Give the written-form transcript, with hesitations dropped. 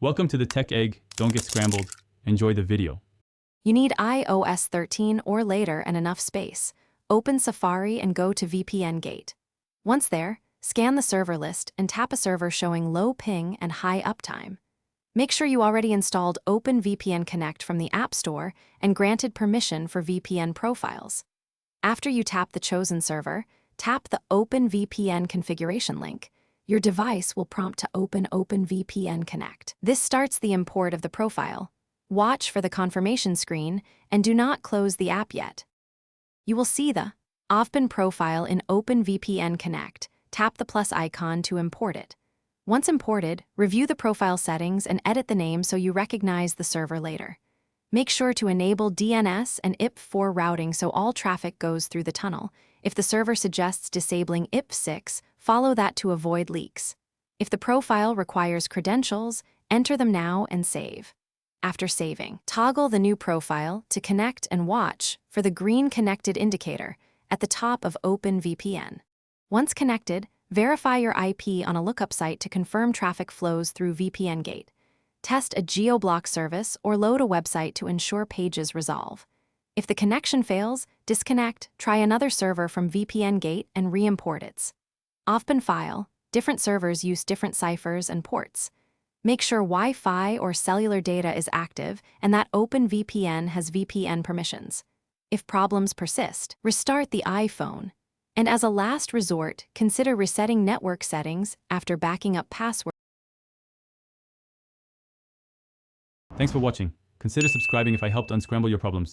Welcome to the Tech Egg. Don't get scrambled. Enjoy the video. You need iOS 13 or later and enough space. Open Safari and go to VPN Gate. Once there, scan the server list and tap a server showing low ping and high uptime. Make sure you already installed OpenVPN Connect from the App Store and granted permission for VPN profiles. After you tap the chosen server, tap the OpenVPN configuration link. Your device will prompt to open OpenVPN Connect. This starts the import of the profile. Watch for the confirmation screen and do not close the app yet. You will see the OVPN profile in OpenVPN Connect. Tap the plus icon to import it. Once imported, review the profile settings and edit the name so you recognize the server later. Make sure to enable DNS and IP4 routing so all traffic goes through the tunnel. If the server suggests disabling IP6, follow that to avoid leaks. If the profile requires credentials, enter them now and save. After saving, toggle the new profile to connect and watch for the green connected indicator at the top of OpenVPN. Once connected, verify your IP on a lookup site to confirm traffic flows through VPN Gate. Test a geo-block service or load a website to ensure pages resolve. If the connection fails, disconnect, try another server from VPN Gate and re-import its OVPN file. Different servers use different ciphers and ports. Make sure Wi-Fi or cellular data is active and that OpenVPN has VPN permissions. If problems persist, restart the iPhone. And as a last resort, consider resetting network settings after backing up passwords. Thanks for watching. Consider subscribing if I helped unscramble your problems.